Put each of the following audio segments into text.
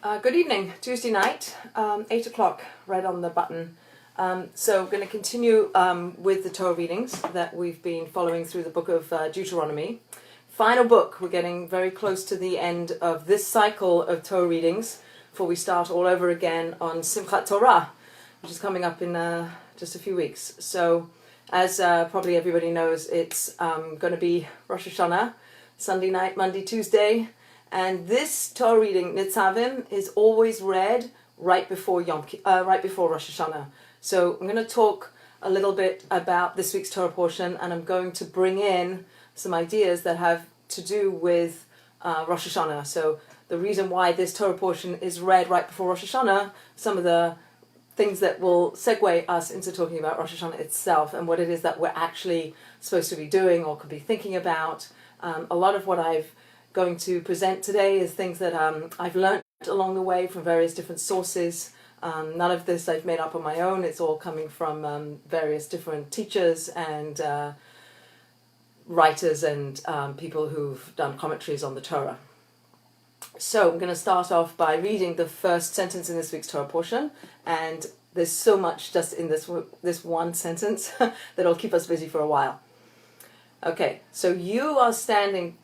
Good evening, Tuesday night, 8 o'clock, right on the button. So we're going to continue with the Torah readings that we've been following through the book of Deuteronomy. Final book, we're getting very close to the end of this cycle of Torah readings before we start all over again on Simchat Torah, which is coming up in just a few weeks. So as probably everybody knows, it's going to be Rosh Hashanah, Sunday night, Monday, Tuesday. And this Torah reading, Netzavim, is always read right before Rosh Hashanah. So I'm going to talk a little bit about this week's Torah portion, and I'm going to bring in some ideas that have to do with Rosh Hashanah. So the reason why this Torah portion is read right before Rosh Hashanah, some of the things that will segue us into talking about Rosh Hashanah itself and what it is that we're actually supposed to be doing or could be thinking about. A lot of what I'm going to present today is things that I've learned along the way from various different sources. None of this I've made up on my own. It's all coming from various different teachers and writers and people who've done commentaries on the Torah. So I'm going to start off by reading the first sentence in this week's Torah portion, and there's so much just in this one sentence that'll keep us busy for a while. Okay, so you are standing...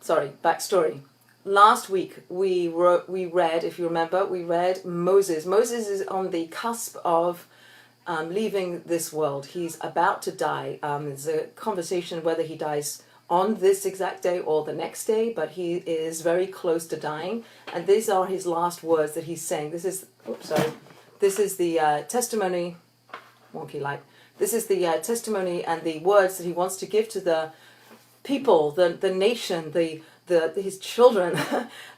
Sorry, backstory. Last week we read, if you remember, we read Moses. Moses is on the cusp of leaving this world. He's about to die. There's a conversation whether he dies on this exact day or the next day, but he is very close to dying. And these are his last words that he's saying. This is the testimony, wonky light. This is the testimony and the words that he wants to give to the people, the nation, his children,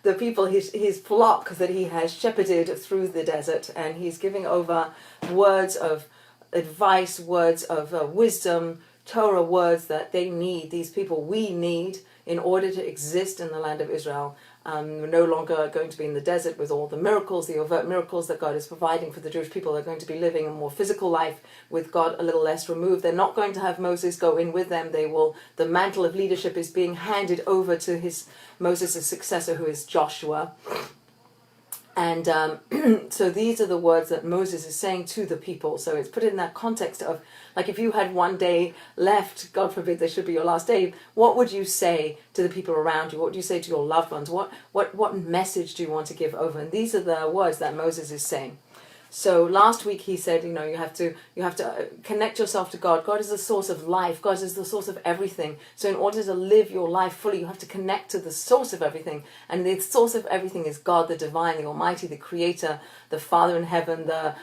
the people, his flock that he has shepherded through the desert, and he's giving over words of advice, words of wisdom, Torah words that they need, these people we need in order to exist in the land of Israel. We're no longer going to be in the desert with all the miracles, the overt miracles that God is providing for the Jewish people. They're going to be living a more physical life with God a little less removed. They're not going to have Moses go in with them. The mantle of leadership is being handed over to Moses' successor, who is Joshua. And so these are the words that Moses is saying to the people. So it's put in that context of, like, if you had one day left, God forbid this should be your last day, what would you say to the people around you? What would you say to your loved ones? What message do you want to give over? And these are the words that Moses is saying. So last week he said, you have to connect yourself to God. God is the source of life. God is the source of everything. So in order to live your life fully, you have to connect to the source of everything. And the source of everything is God, the divine, the almighty, the creator, the Father in heaven, the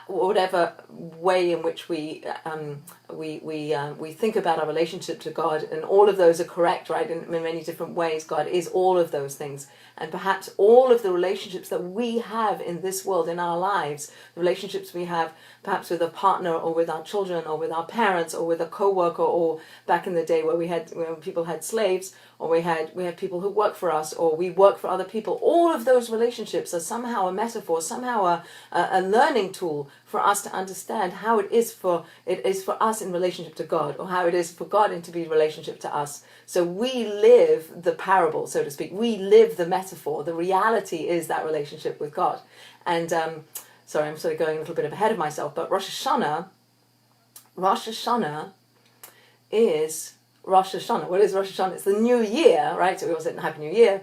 whatever way in which we think about our relationship to God, and all of those are correct, right? In many different ways, God is all of those things. And perhaps all of the relationships that we have in this world, in our lives, the relationships we have perhaps with a partner or with our children or with our parents or with a co-worker, or back in the day when people had slaves, or we had people who work for us, or we work for other people. All of those relationships are somehow a metaphor, somehow a learning tool for us to understand how it is for us in relationship to God, or how it is for God to be in relationship to us. So we live the parable, so to speak. We live the metaphor. The reality is that relationship with God. And sorry, I'm sort of going a little bit ahead of myself, but Rosh Hashanah is Rosh Hashanah. What is Rosh Hashanah? It's the new year, right? So we all say Happy New Year.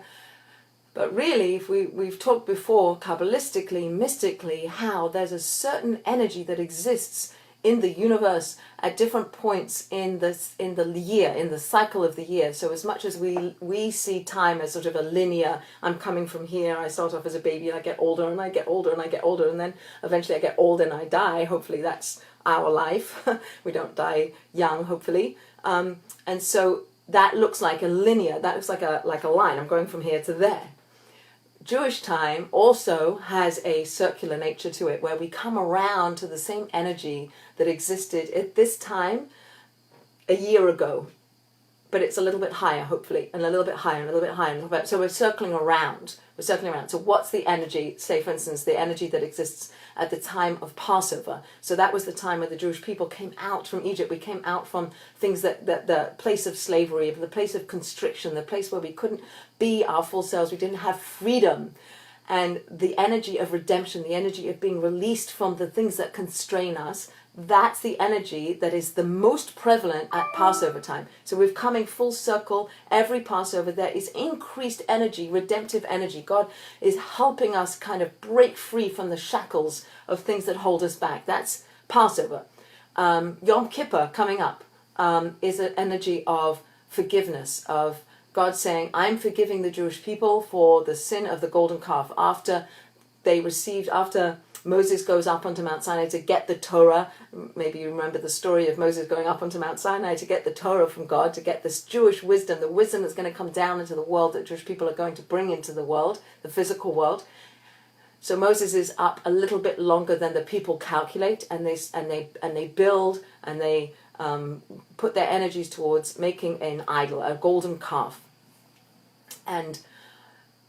But really, if we've talked before, Kabbalistically, mystically, how there's a certain energy that exists in the universe at different points in the year, in the cycle of the year. So as much as we see time as sort of a linear, I'm coming from here, I start off as a baby and I get older and I get older and I get older, and then eventually I get old and I die. Hopefully that's our life. We don't die young, hopefully. And so that looks like a linear, that looks like a line. I'm going from here to there. Jewish time also has a circular nature to it, where we come around to the same energy that existed at this time a year ago, but it's a little bit higher, hopefully, and a little bit higher, and a little bit higher, and a little bit. So we're circling around. So what's the energy? Say, for instance, the energy that exists at the time of Passover. So that was the time where the Jewish people came out from Egypt. We came out from things that the place of slavery, the place of constriction, the place where we couldn't be our full selves. We didn't have freedom. and the energy of redemption, the energy of being released from the things that constrain us. That's the energy that is the most prevalent at Passover time. So we're coming full circle. Every Passover there is increased energy, redemptive energy. God is helping us kind of break free from the shackles of things that hold us back. That's Passover. Yom Kippur coming up is an energy of forgiveness, of God saying, I'm forgiving the Jewish people for the sin of the golden calf. After Moses goes up onto Mount Sinai to get the Torah. Maybe you remember the story of Moses going up onto Mount Sinai to get the Torah from God, to get this Jewish wisdom, the wisdom that's going to come down into the world that Jewish people are going to bring into the world, the physical world. So Moses is up a little bit longer than the people calculate, and they build and they put their energies towards making an idol, a golden calf. And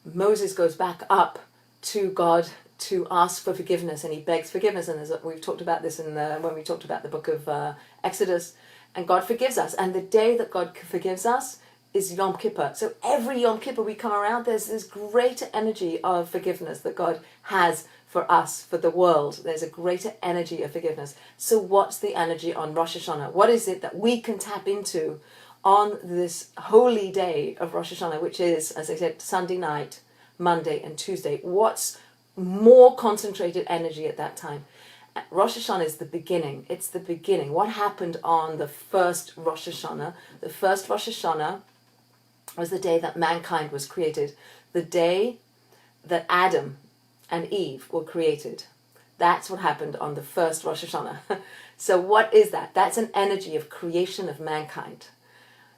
Moses goes back up to God to ask for forgiveness, and he begs forgiveness. And we've talked about this when we talked about the book of Exodus, and God forgives us. And the day that God forgives us is Yom Kippur. So every Yom Kippur we come around, there's this greater energy of forgiveness that God has for us, for the world. There's a greater energy of forgiveness. So what's the energy on Rosh Hashanah? What is it that we can tap into on this holy day of Rosh Hashanah, which is, as I said, Sunday night, Monday and Tuesday? What's more concentrated energy at that time? Rosh Hashanah is the beginning. It's the beginning. What happened on the first Rosh Hashanah? The first Rosh Hashanah was the day that mankind was created. The day that Adam and Eve were created. That's what happened on the first Rosh Hashanah. So what is that? That's an energy of creation of mankind.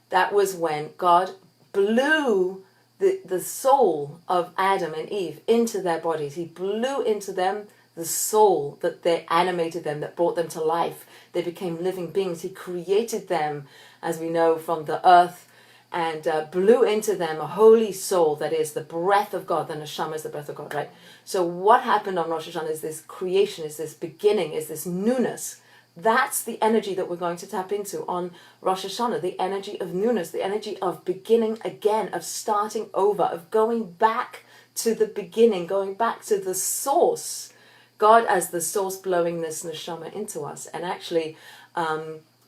That was when God blew the soul of Adam and Eve into their bodies. He blew into them the soul that they animated them, that brought them to life. They became living beings. He created them, as we know, from the earth, and blew into them a holy soul that is the breath of God. The neshama is the breath of God, right? So what happened on Rosh Hashanah is this creation, is this beginning, is this newness. That's the energy that we're going to tap into on Rosh Hashanah, the energy of newness, the energy of beginning again, of starting over, of going back to the beginning, going back to the source. God as the source blowing this neshama into us. And actually,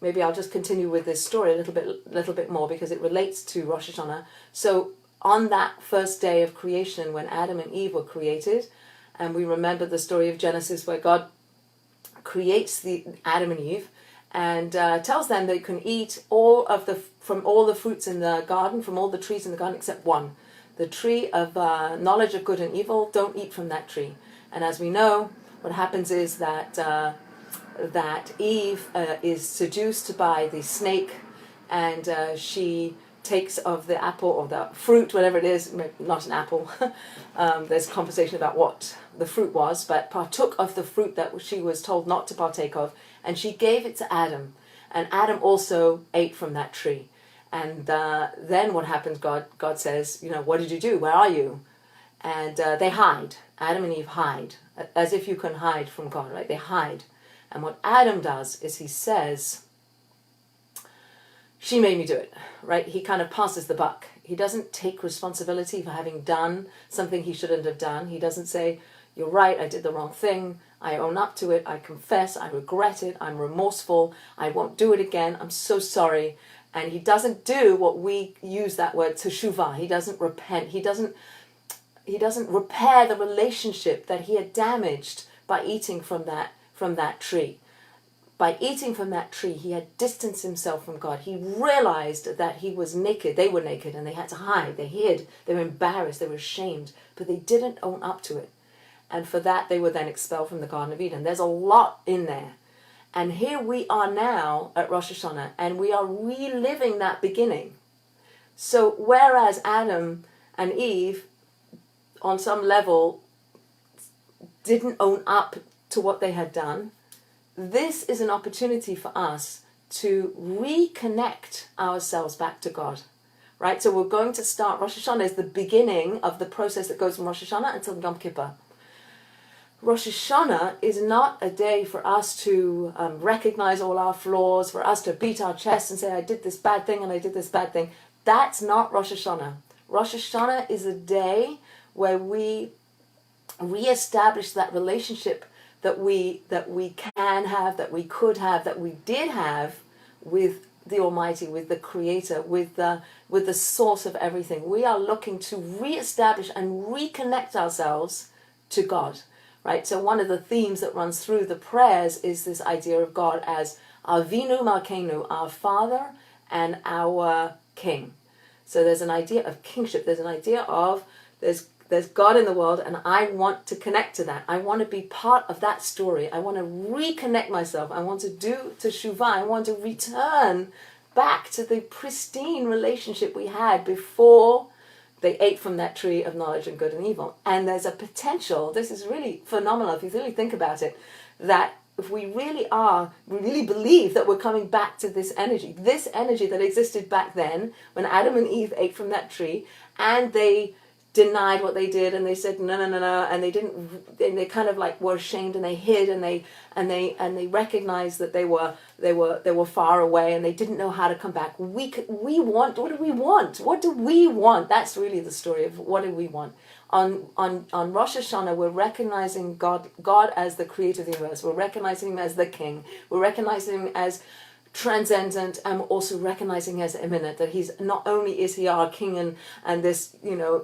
maybe I'll just continue with this story a little bit more, because it relates to Rosh Hashanah. So on that first day of creation, when Adam and Eve were created, and we remember the story of Genesis where God creates the Adam and Eve and tells them they can eat from all the fruits in the garden, from all the trees in the garden except one, the tree of knowledge of good and evil. Don't eat from that tree. And as we know, what happens is that Eve is seduced by the snake, and she takes of the apple or the fruit, whatever it is, not an apple. There's conversation about what the fruit was, but partook of the fruit that she was told not to partake of, and she gave it to Adam. And Adam also ate from that tree. And then what happens? God says, what did you do? Where are you? And they hide. Adam and Eve hide, as if you can hide from God, right? They hide. And what Adam does is he says, she made me do it, right? He kind of passes the buck. He doesn't take responsibility for having done something he shouldn't have done. He doesn't say, you're right, I did the wrong thing. I own up to it. I confess. I regret it. I'm remorseful. I won't do it again. I'm so sorry. And he doesn't do what we use that word, teshuvah. He doesn't repent. He doesn't repair the relationship that he had damaged by eating from that tree. By eating from that tree, he had distanced himself from God. He realized that he was naked. They were naked, and they had to hide. They hid. They were embarrassed. They were ashamed. But they didn't own up to it. And for that, they were then expelled from the Garden of Eden. There's a lot in there. And here we are now at Rosh Hashanah, and we are reliving that beginning. So whereas Adam and Eve, on some level, didn't own up to what they had done, this is an opportunity for us to reconnect ourselves back to God, right? So we're going to start, Rosh Hashanah is the beginning of the process that goes from Rosh Hashanah until Yom Kippur. Rosh Hashanah is not a day for us to recognize all our flaws, for us to beat our chest and say, I did this bad thing and I did this bad thing. That's not Rosh Hashanah. Rosh Hashanah is a day where we reestablish that relationship that we can have, that we could have, that we did have with the Almighty, with the Creator, with the source of everything. We are looking to reestablish and reconnect ourselves to God, right? So one of the themes that runs through the prayers is this idea of God as Avinu Malkeinu, our Father and our King. So there's an idea of kingship. There's an idea of there's God in the world, and I want to connect to that. I want to be part of that story. I want to reconnect myself. I want to do teshuvah. I want to return back to the pristine relationship we had before they ate from that tree of knowledge of good and evil. And there's a potential, this is really phenomenal if you really think about it, that if we really believe that we're coming back to this energy that existed back then when Adam and Eve ate from that tree, and they denied what they did, and they said no, and they didn't, and they kind of like were ashamed, and they hid, and they recognized that they were far away, and they didn't know how to come back. What do we want? That's really the story of what do we want. On Rosh Hashanah, we're recognizing God as the creator of the universe. We're recognizing him as the king. We're recognizing him as transcendent, and also recognizing as immanent, that he's not only is he our king and this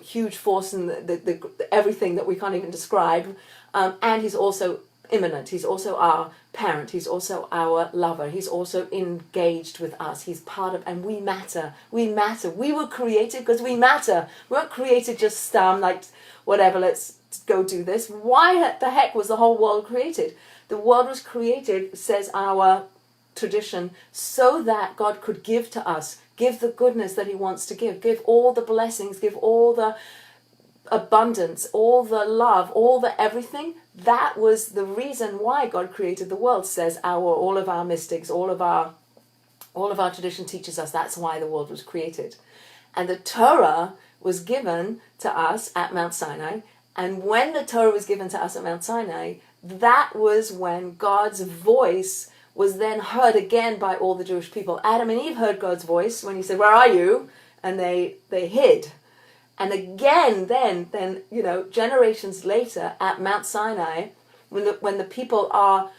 huge force and the everything that we can't even describe, and he's also immanent. He's also our parent. He's also our lover. He's also engaged with us. He's part of, and we matter. We were created because we matter. We weren't created just like whatever. Let's go do this. Why the heck was the whole world created? The world was created, says our tradition, so that God could give to us, give the goodness that he wants to give all the blessings, give all the abundance, all the love, all the everything. That was the reason why God created the world, says all of our mystics, all of our tradition teaches us that's why the world was created. And the Torah was given to us at Mount Sinai, and when the Torah was given to us at Mount Sinai, that was when God's voice was then heard again by all the Jewish people. Adam and Eve heard God's voice when he said, "Where are you?" And they hid. And again, then generations later at Mount Sinai, when the people are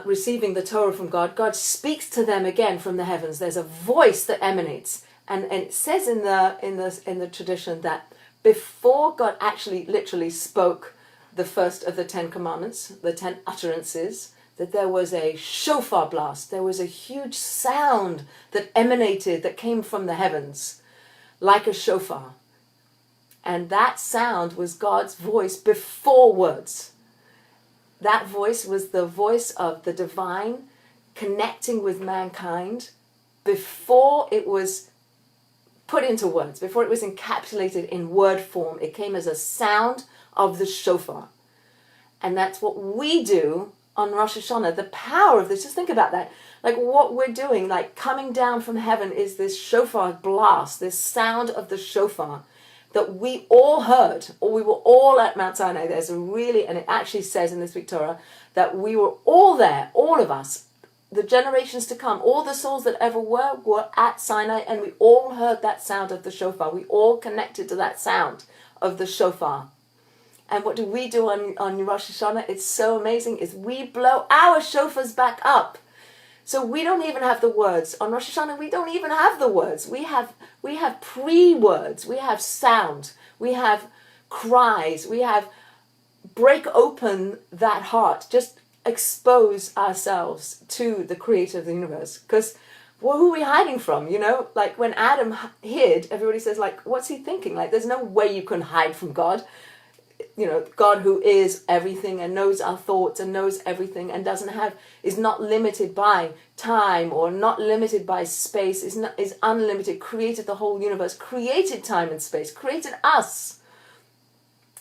receiving the Torah from God, God speaks to them again from the heavens. There's a voice that emanates, and it says in the tradition that before God actually literally spoke the first of the 10 commandments, the 10 utterances, that there was a shofar blast. There was a huge sound that emanated, that came from the heavens, like a shofar. And that sound was God's voice before words. That voice was the voice of the divine connecting with mankind before it was put into words, before it was encapsulated in word form. It came as a sound of the shofar. And that's what we do on Rosh Hashanah. The power of this, just think about that. Like what we're doing, like coming down from heaven is this shofar blast, this sound of the shofar that we all heard, or we were all at Mount Sinai. And it actually says in this week Torah that we were all there, all of us, the generations to come, all the souls that ever were at Sinai, and we all heard that sound of the shofar. We all connected to that sound of the shofar. And what do we do on Rosh Hashanah? It's so amazing, is we blow our shofars back up. So we don't even have the words. On Rosh Hashanah, we don't even have the words. We have pre-words. We have sound. We have cries. We have break open that heart. Just expose ourselves to the creator of the universe. Because who are we hiding from? Like when Adam hid, everybody says, like, what's he thinking? Like, there's no way you can hide from God. God who is everything and knows our thoughts and knows everything and is not limited by time or not limited by space, is unlimited, created the whole universe, created time and space, created us,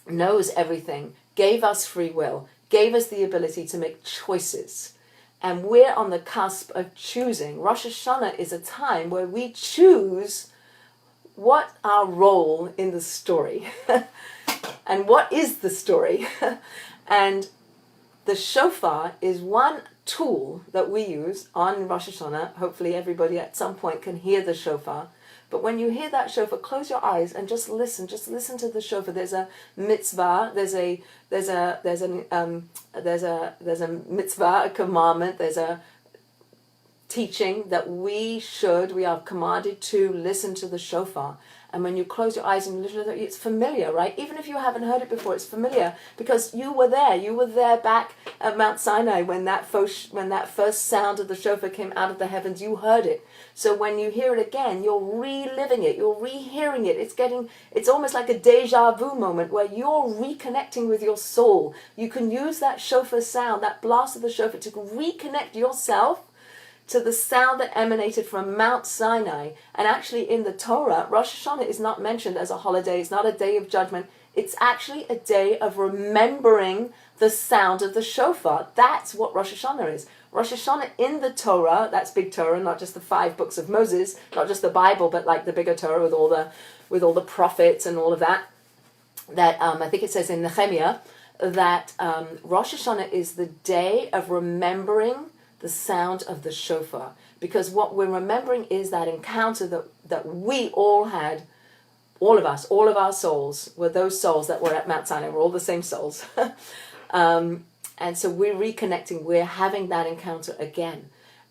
knows everything, gave us free will, gave us the ability to make choices. And we're on the cusp of choosing. Rosh Hashanah is a time where we choose what our role in the story and what is the story. And the shofar is one tool that we use on Rosh Hashanah. Hopefully everybody at some point can hear the shofar. But when you hear that shofar, close your eyes and just listen. Just listen to the shofar. There's a mitzvah. There's a mitzvah, a commandment. There's a teaching that we are commanded to listen to the shofar. And when you close your eyes and listen to it, it's familiar, right? Even if you haven't heard it before, it's familiar because you were there. You were there back at Mount Sinai when that first sound of the shofar came out of the heavens. You heard it. So when you hear it again, you're reliving it. You're rehearing it. It's almost like a deja vu moment where you're reconnecting with your soul. You can use that shofar sound, that blast of the shofar, to reconnect yourself to the sound that emanated from Mount Sinai. And actually in the Torah, Rosh Hashanah is not mentioned as a holiday. It's not a day of judgment. It's actually a day of remembering the sound of the shofar. That's what Rosh Hashanah is. Rosh Hashanah in the Torah, that's big Torah, not just the 5 books of Moses, not just the Bible, but like the bigger Torah with all the prophets and all of that. That I think it says in Nehemiah that Rosh Hashanah is the day of remembering the sound of the shofar, because what we're remembering is that encounter that we all had, all of us, all of our souls were those souls that were at Mount Sinai. We're all the same souls. And so we're reconnecting, we're having that encounter again.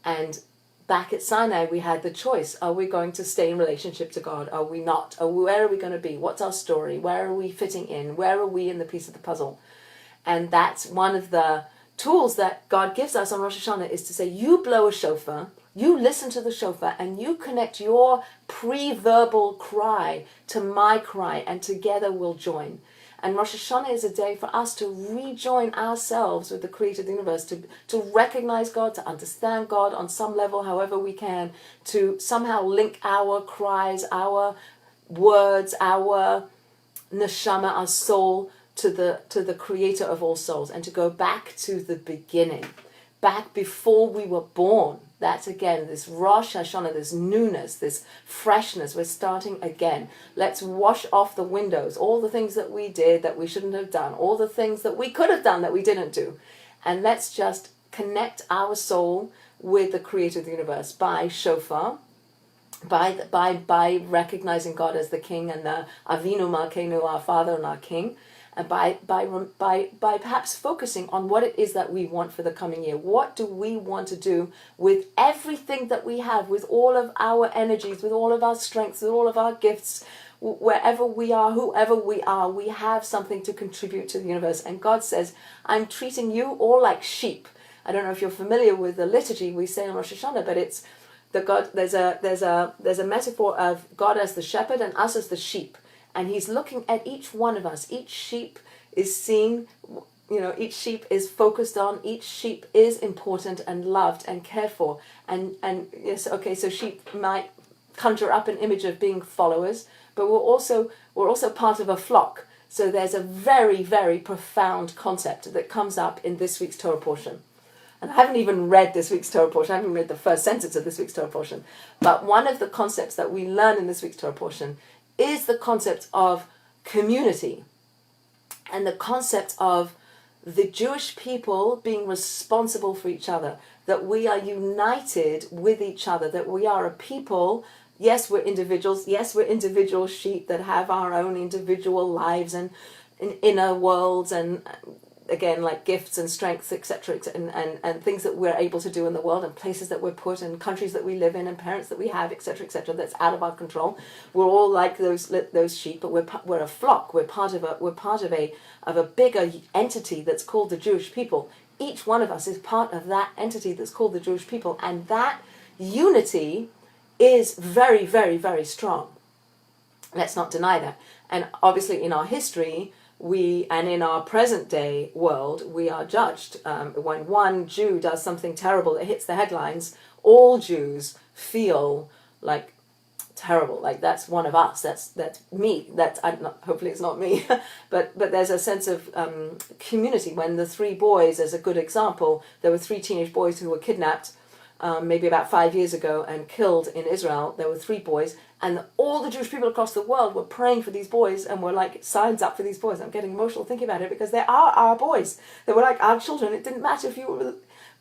And back at Sinai, we had the choice. Are we going to stay in relationship to God? Are we not? Where are we going to be? What's our story? Where are we fitting in? Where are we in the piece of the puzzle? And that's one of the tools that God gives us on Rosh Hashanah, is to say, you blow a shofar, you listen to the shofar, and you connect your pre-verbal cry to my cry, and together we'll join. And Rosh Hashanah is a day for us to rejoin ourselves with the Creator of the universe, to recognize God, to understand God on some level, however we can, to somehow link our cries, our words, our neshama, our soul, to the Creator of all souls, and to go back to the beginning, back before we were born. That's again this Rosh Hashanah, this newness, this freshness. We're starting again. Let's wash off the windows, all the things that we did that we shouldn't have done, all the things that we could have done that we didn't do, and let's just connect our soul with the Creator of the universe by shofar, by recognizing God as the King and the Avinu Malkeinu, our Father and our King. And by perhaps focusing on what it is that we want for the coming year. What do we want to do with everything that we have, with all of our energies, with all of our strengths, with all of our gifts, wherever we are, whoever we are, we have something to contribute to the universe. And God says, I'm treating you all like sheep. I don't know if you're familiar with the liturgy we say on Rosh Hashanah, but it's the God. There's a metaphor of God as the shepherd and us as the sheep. And he's looking at each one of us. Each sheep is seen, each sheep is focused on, each sheep is important and loved and cared for. And yes, okay, so sheep might conjure up an image of being followers, but we're also part of a flock. So there's a very, very profound concept that comes up in this week's Torah portion. And I haven't even read this week's Torah portion. I haven't read the first sentence of this week's Torah portion. But one of the concepts that we learn in this week's Torah portion is the concept of community, and the concept of the Jewish people being responsible for each other, that we are united with each other, that we are a people. Yes, we're individuals. Yes, we're individual sheep that have our own individual lives and inner worlds, and again, like gifts and strengths, etc., and things that we're able to do in the world, and places that we're put, and countries that we live in, and parents that we have, etc., etc. That's out of our control. We're all like those sheep, but we're a flock. We're part of a bigger entity that's called the Jewish people. Each one of us is part of that entity that's called the Jewish people, and that unity is very, very, very strong. Let's not deny that. And obviously, in our history, and in our present day world, we are judged. When one Jew does something terrible that hits the headlines, all Jews feel like terrible, like that's one of us, that's me, hopefully it's not me, but there's a sense of community. When the 3 boys, as a good example, there were 3 teenage boys who were kidnapped maybe about 5 years ago and killed in Israel. There were 3 boys, and all the Jewish people across the world were praying for these boys and were like, signs up for these boys. I'm getting emotional thinking about it, because they are our boys. They were like our children. It didn't matter if you were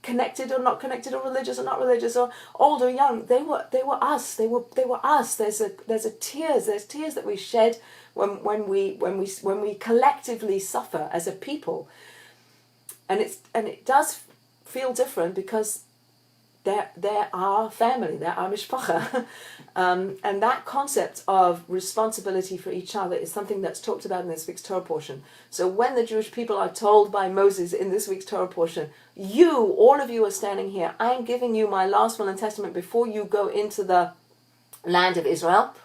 connected or not connected, or religious or not religious, or old or young. They were us. They were us. There's tears that we shed when we collectively suffer as a people, and it does feel different because they're our family, they're our mishpacha. And that concept of responsibility for each other is something that's talked about in this week's Torah portion. So when the Jewish people are told by Moses in this week's Torah portion, all of you are standing here, I'm giving you my last will and testament before you go into the land of Israel.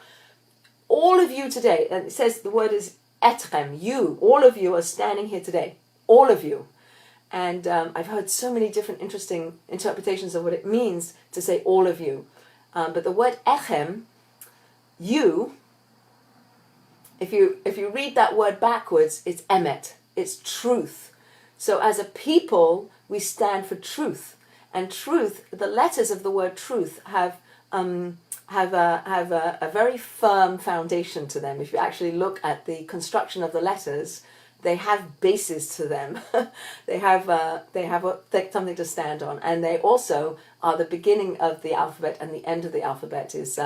All of you today, and it says the word is etchem, all of you are standing here today. All of you. And I've heard so many different interesting interpretations of what it means to say all of you. But the word echem, you, if you read that word backwards, it's emet, it's truth. So as a people, we stand for truth. And truth, the letters of the word truth have a very firm foundation to them. If you actually look at the construction of the letters, they have bases to them. they have something to stand on, and they also are the beginning of the alphabet, and the end of the alphabet is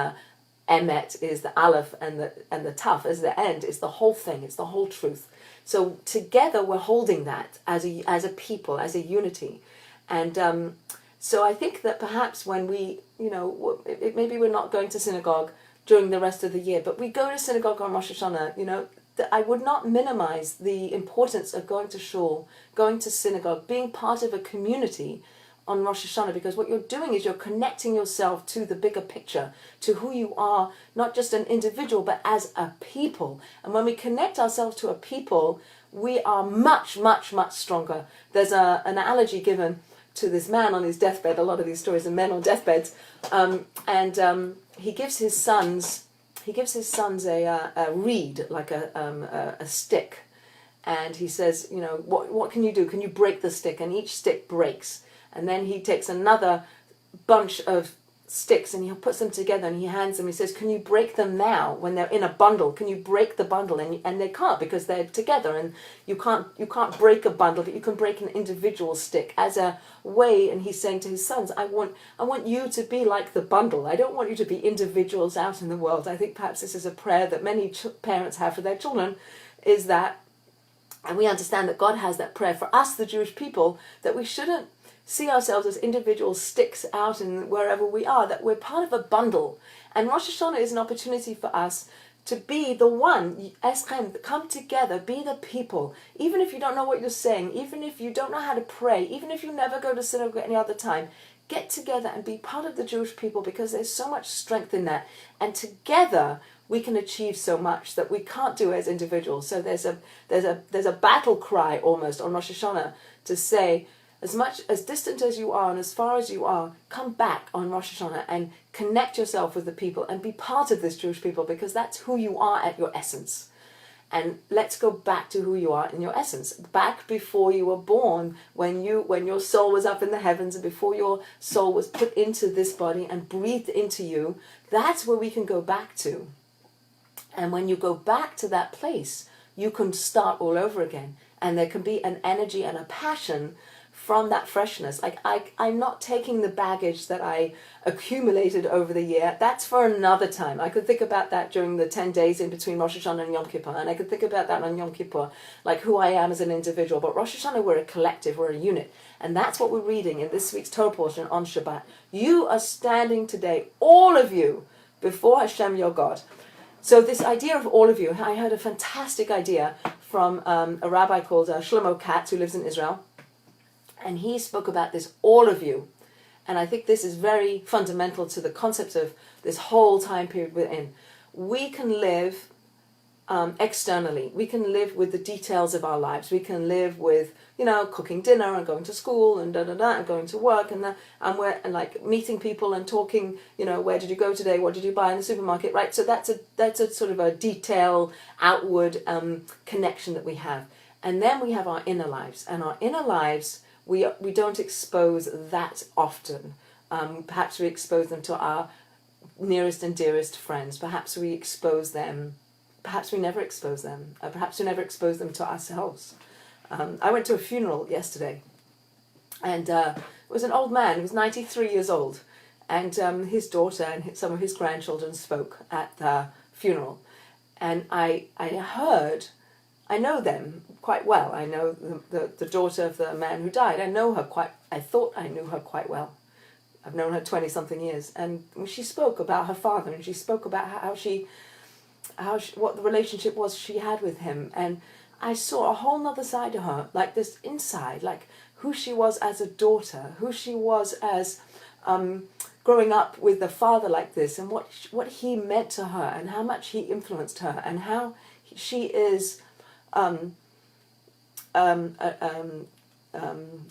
emet, is the aleph, and the taf is the end. It's the whole thing. It's the whole truth. So together we're holding that as a people, as a unity, and so I think that perhaps when we, maybe we're not going to synagogue during the rest of the year, but we go to synagogue on Rosh Hashanah, that I would not minimize the importance of going to shul, going to synagogue, being part of a community on Rosh Hashanah, because what you're doing is you're connecting yourself to the bigger picture, to who you are, not just an individual, but as a people. And when we connect ourselves to a people, we are much, much, much stronger. There's an analogy given to this man on his deathbed. A lot of these stories are men on deathbeds. He gives his sons a reed, like a stick, and he says, what can you do? Can you break the stick? And each stick breaks, and then he takes another bunch of sticks and he puts them together and he hands them. He says, can you break them now when they're in a bundle? Can you break the bundle? And they can't, because they're together, and you can't break a bundle, but you can break an individual stick as a way. And he's saying to his sons, I want you to be like the bundle. I don't want you to be individuals out in the world. I think perhaps this is a prayer that many parents have for their children, is that, and we understand that God has that prayer for us, the Jewish people, that we shouldn't see ourselves as individual sticks out in wherever we are, that we're part of a bundle. And Rosh Hashanah is an opportunity for us to be the one, eschem, come together, be the people. Even if you don't know what you're saying, even if you don't know how to pray, even if you never go to synagogue at any other time, get together and be part of the Jewish people, because there's so much strength in that. And together we can achieve so much that we can't do as individuals. So there's a battle cry almost on Rosh Hashanah to say, as distant as you are and as far as you are, come back on Rosh Hashanah and connect yourself with the people and be part of this Jewish people, because that's who you are at your essence. And let's go back to who you are in your essence, back before you were born, when your soul was up in the heavens, and before your soul was put into this body and breathed into you. That's where we can go back to. And when you go back to that place, you can start all over again, and there can be an energy and a passion from that freshness. Like I'm not taking the baggage that I accumulated over the year. That's for another time. I could think about that during the 10 days in between Rosh Hashanah and Yom Kippur, and I could think about that on Yom Kippur, like who I am as an individual. But Rosh Hashanah, we're a collective, we're a unit, and that's what we're reading in this week's Torah portion on Shabbat. You are standing today, all of you, before Hashem your God. So this idea of all of you, I heard a fantastic idea from a rabbi called Shlomo Katz, who lives in Israel. And he spoke about this, all of you. And I think this is very fundamental to the concept of this whole time period we're in. We can live externally. We can live with the details of our lives. We can live with, cooking dinner and going to school and and going to work and like meeting people and talking, where did you go today? What did you buy in the supermarket? Right. So that's a sort of a detail outward connection that we have. And then we have our inner lives, and our inner lives, we don't expose that often. Perhaps we expose them to our nearest and dearest friends. Perhaps we expose them. Perhaps we never expose them. Perhaps we never expose them to ourselves. I went to a funeral yesterday, and was an old man. He was 93 years old. And his daughter and some of his grandchildren spoke at the funeral. And I know them quite well. I know the daughter of the man who died. I thought I knew her quite well. I've known her 20-something years. And she spoke about her father, and she spoke about what the relationship was she had with him. And I saw a whole nother side of her, like this inside, like who she was as a daughter, who she was as growing up with a father like this, and what he meant to her, and how much he influenced her, and how she is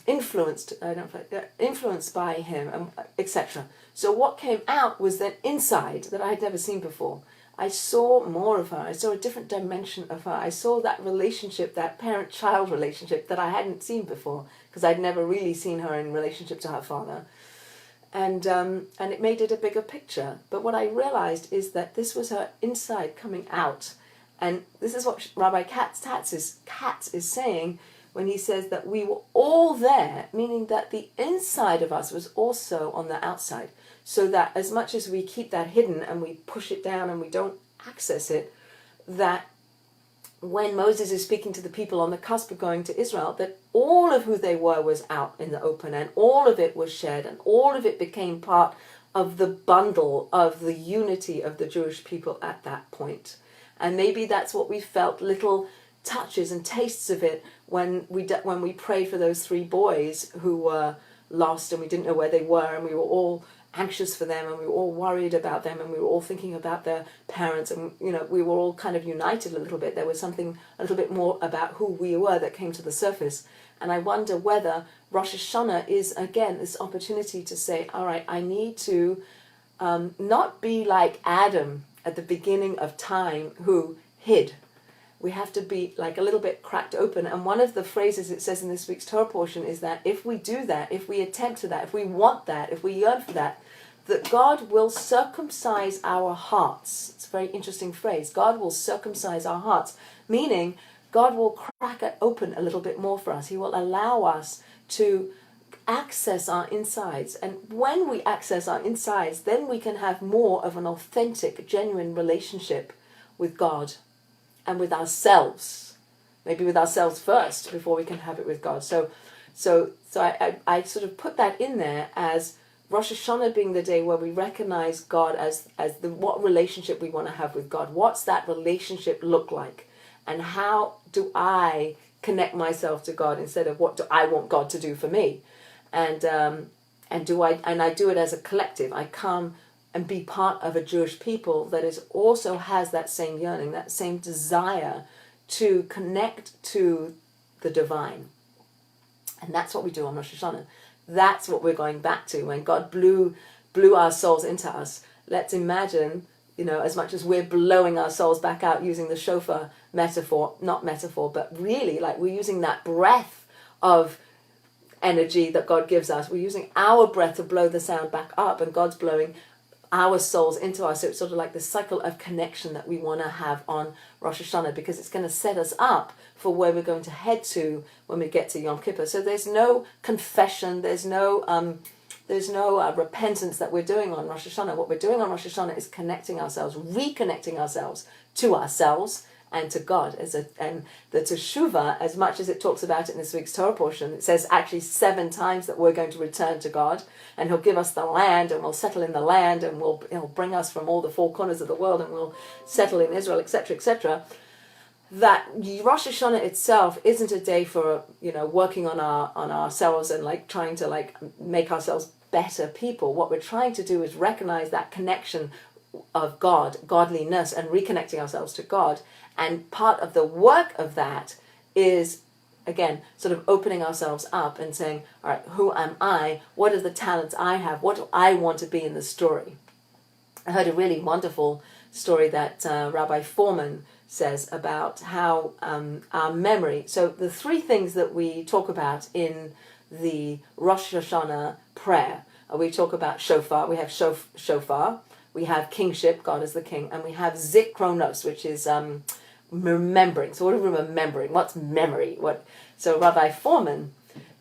influenced by him, etc. So what came out was that inside that I had never seen before. I saw more of her. I saw a different dimension of her. I saw that relationship, that parent-child relationship that I hadn't seen before, because I'd never really seen her in relationship to her father. And it made it a bigger picture. But what I realized is that this was her inside coming out. And this is what Rabbi Katz is saying when he says that we were all there, meaning that the inside of us was also on the outside. So that as much as we keep that hidden and we push it down and we don't access it, that when Moses is speaking to the people on the cusp of going to Israel, that all of who they were was out in the open, and all of it was shared, and all of it became part of the bundle of the unity of the Jewish people at that point. And maybe that's what we felt, little touches and tastes of it when we prayed for those 3 boys who were lost, and we didn't know where they were, and we were all anxious for them, and we were all worried about them, and we were all thinking about their parents, and we were all kind of united a little bit. There was something a little bit more about who we were that came to the surface. And I wonder whether Rosh Hashanah is, again, this opportunity to say, all right, I need to not be like Adam at the beginning of time who hid. We have to be like a little bit cracked open. And one of the phrases it says in this week's Torah portion is that if we do that, if we attempt to that, if we want that, if we yearn for that, that God will circumcise our hearts. It's a very interesting phrase. God will circumcise our hearts, meaning God will crack it open a little bit more for us. He will allow us to access our insides. And when we access our insides, then we can have more of an authentic, genuine relationship with God and with ourselves. Maybe with ourselves first before we can have it with God. So I sort of put that in there as Rosh Hashanah being the day where we recognize God as what relationship we want to have with God. What's that relationship look like? And how do I connect myself to God instead of what do I want God to do for me? And I do it as a collective. I come and be part of a Jewish people that also has that same yearning, that same desire to connect to the divine. And that's what we do on Rosh Hashanah. That's what we're going back to. When God blew our souls into us, let's imagine, as much as we're blowing our souls back out using the shofar metaphor, not metaphor, but really like we're using that breath of energy that God gives us. We're using our breath to blow the sound back up, and God's blowing our souls into us. So it's sort of like the cycle of connection that we want to have on Rosh Hashanah, because it's going to set us up for where we're going to head to when we get to Yom Kippur. So there's no confession, there's no repentance that we're doing on Rosh Hashanah. What we're doing on Rosh Hashanah is connecting ourselves, reconnecting ourselves to ourselves and to God. And the Teshuvah, as much as it talks about it in this week's Torah portion, it says actually 7 times that we're going to return to God, and He'll give us the land, and we'll settle in the land, and He'll bring us from all the 4 corners of the world, and we'll settle in Israel, etc., etc. That Rosh Hashanah itself isn't a day for working on ourselves and like trying to like make ourselves better people. What we're trying to do is recognize that connection of God, godliness, and reconnecting ourselves to God. And part of the work of that is, again, sort of opening ourselves up and saying, all right, who am I? What are the talents I have? What do I want to be in the story? I heard a really wonderful story that Rabbi Foreman says about how our memory, so the 3 things that we talk about in the Rosh Hashanah prayer, we talk about shofar, we have shofar, we have kingship, God is the king, and we have zikronos, which is remembering. So what are we remembering? What's memory? So Rabbi Foreman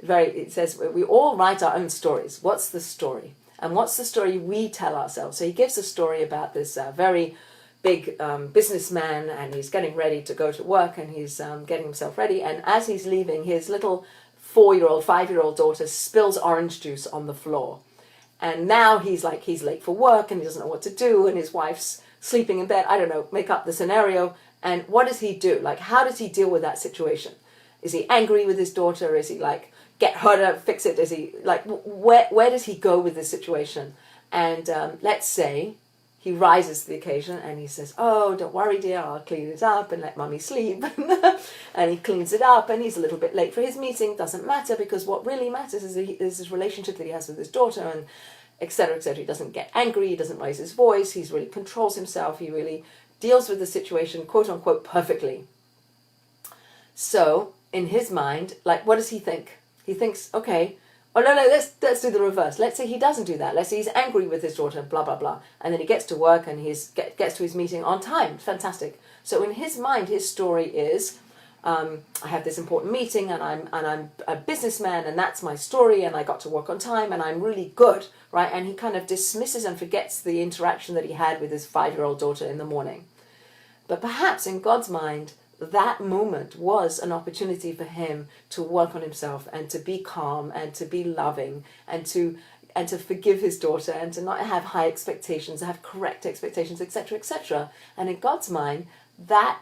It says we all write our own stories. What's the story? And what's the story we tell ourselves? So he gives a story about this very big businessman, and he's getting ready to go to work, and he's getting himself ready. And as he's leaving, his little 4-year-old, 5-year-old daughter spills orange juice on the floor. And now he's late for work, and he doesn't know what to do, and his wife's sleeping in bed. I don't know, make up the scenario. And what does he do? Like, how does he deal with that situation? Is he angry with his daughter? Is he like, get her to fix it? Is he like, where does he go with this situation? And let's say he rises to the occasion and he says, oh, don't worry, dear, I'll clean it up and let mummy sleep. And he cleans it up, and he's a little bit late for his meeting. Doesn't matter, because what really matters is his relationship that he has with his daughter, and etc., etc. He doesn't get angry, he doesn't raise his voice, he really controls himself, he really deals with the situation, quote unquote, perfectly. So, in his mind, like, what does he think? He thinks, okay, oh no, let's do the reverse. Let's say he doesn't do that. Let's say he's angry with his daughter, blah, blah, blah. And then he gets to work and he gets to his meeting on time. Fantastic. So in his mind, his story is, I have this important meeting, and I'm a businessman, and that's my story, and I got to work on time, and I'm really good, right? And he kind of dismisses and forgets the interaction that he had with his 5-year-old daughter in the morning. But perhaps in God's mind, that moment was an opportunity for him to work on himself, and to be calm, and to be loving, and to forgive his daughter, and to not have high expectations, have correct expectations, etc., etc. And in God's mind, that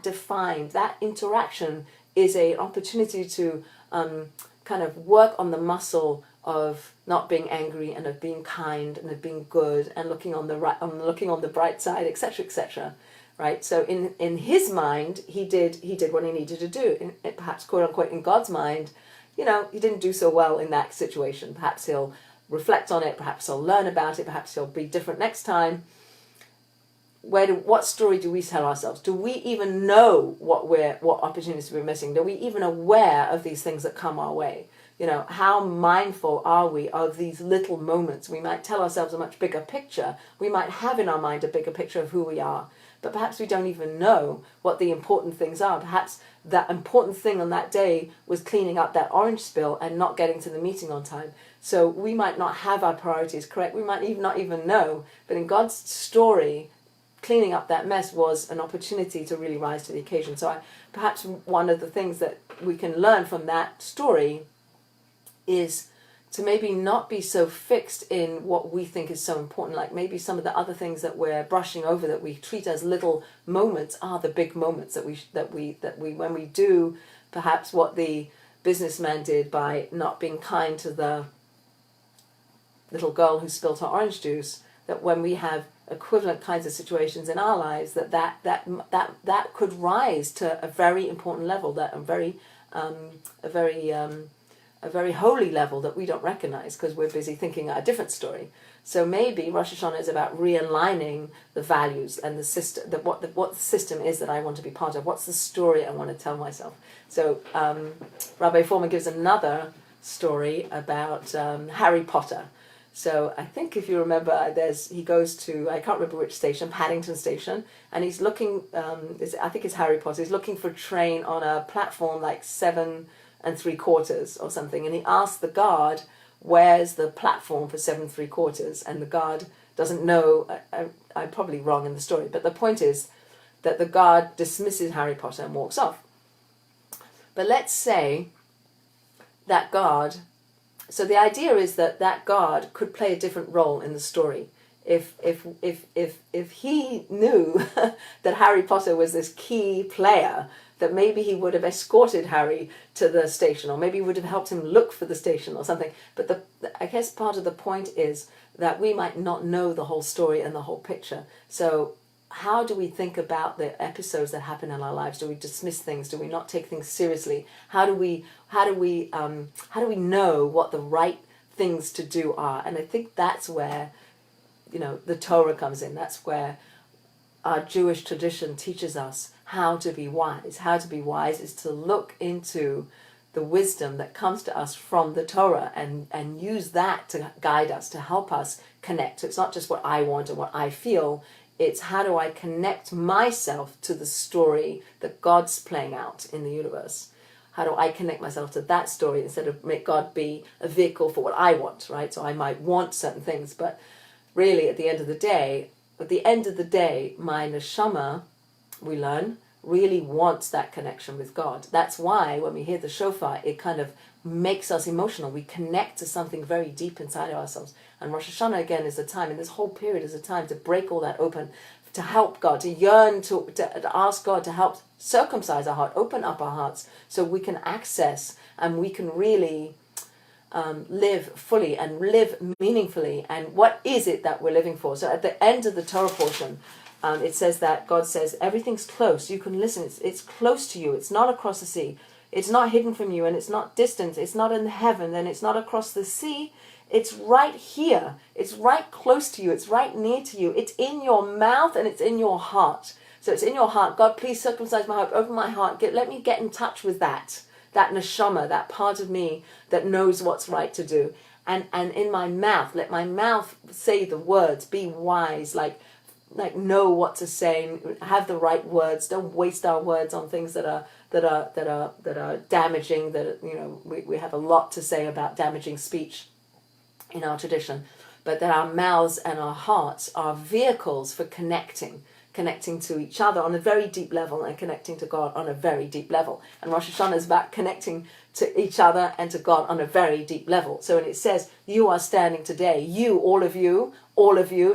interaction is an opportunity to kind of work on the muscle of not being angry, and of being kind, and of being good, and looking on the bright side, etc., etc. Right? So in his mind, he did what he needed to do. Perhaps, quote unquote, in God's mind, he didn't do so well in that situation. Perhaps he'll reflect on it. Perhaps he'll learn about it. Perhaps he'll be different next time. What story do we tell ourselves? Do we even know what opportunities we're missing? Are we even aware of these things that come our way? How mindful are we of these little moments? We might tell ourselves a much bigger picture. We might have in our mind a bigger picture of who we are, but perhaps we don't even know what the important things are. Perhaps that important thing on that day was cleaning up that orange spill and not getting to the meeting on time. So we might not have our priorities correct. We might not even know. But in God's story, cleaning up that mess was an opportunity to really rise to the occasion. So perhaps one of the things that we can learn from that story is to maybe not be so fixed in what we think is so important. Like maybe some of the other things that we're brushing over, that we treat as little moments, are the big moments that we when we do perhaps what the businessman did by not being kind to the little girl who spilled her orange juice, that when we have equivalent kinds of situations in our lives, that could rise to a very important level, that a very holy level that we don't recognize because we're busy thinking a different story. So maybe Rosh Hashanah is about realigning the values and the system, what the system is that I want to be part of. What's the story I want to tell myself? So Rabbi Foreman gives another story about Harry Potter. So I think if you remember, he goes to, I can't remember which station, Paddington Station, and he's looking, I think it's Harry Potter, he's looking for a train on a platform like 7 3/4 or something, and he asks the guard, where's the platform for 7 3/4, and the guard doesn't know. I'm probably wrong in the story, but the point is that the guard dismisses Harry Potter and walks off. But let's say that guard, so the idea is that guard could play a different role in the story. If he knew that Harry Potter was this key player, that maybe he would have escorted Harry to the station, or maybe would have helped him look for the station or something. But I guess part of the point is that we might not know the whole story and the whole picture. So how do we think about the episodes that happen in our lives? Do we dismiss things? Do we not take things seriously? How do we know what the right things to do are? And I think that's where, the Torah comes in. That's where our Jewish tradition teaches us how to be wise. How to be wise is to look into the wisdom that comes to us from the Torah and use that to guide us, to help us connect. So it's not just what I want and what I feel. It's how do I connect myself to the story that God's playing out in the universe? How do I connect myself to that story instead of make God be a vehicle for what I want, right? So I might want certain things, but really at the end of the day, my neshama, we learn, really wants that connection with God. That's why when we hear the shofar, it kind of makes us emotional. We connect to something very deep inside of ourselves. And Rosh Hashanah, again, is a time, and this whole period is a time to break all that open, to help God, to yearn, to ask God to help circumcise our heart, open up our hearts, so we can access and we can really live fully and live meaningfully. And what is it that we're living for? So at the end of the Torah portion, it says that God says everything's close. You can listen. It's close to you. It's not across the sea. It's not hidden from you, and it's not distant. It's not in heaven, and it's not across the sea. It's right here. It's right close to you. It's right near to you. It's in your mouth and it's in your heart. So it's in your heart. God, please circumcise my heart. Open my heart. Let me get in touch with that neshama, that part of me that knows what's right to do. And in my mouth, let my mouth say the words. Be wise, like know what to say. Have the right words. Don't waste our words on things that are damaging. We have a lot to say about damaging speech in our tradition, but that our mouths and our hearts are vehicles for connecting to each other on a very deep level and connecting to God on a very deep level. And Rosh Hashanah is about connecting to each other and to God on a very deep level. So when it says, you are standing today, you, all of you,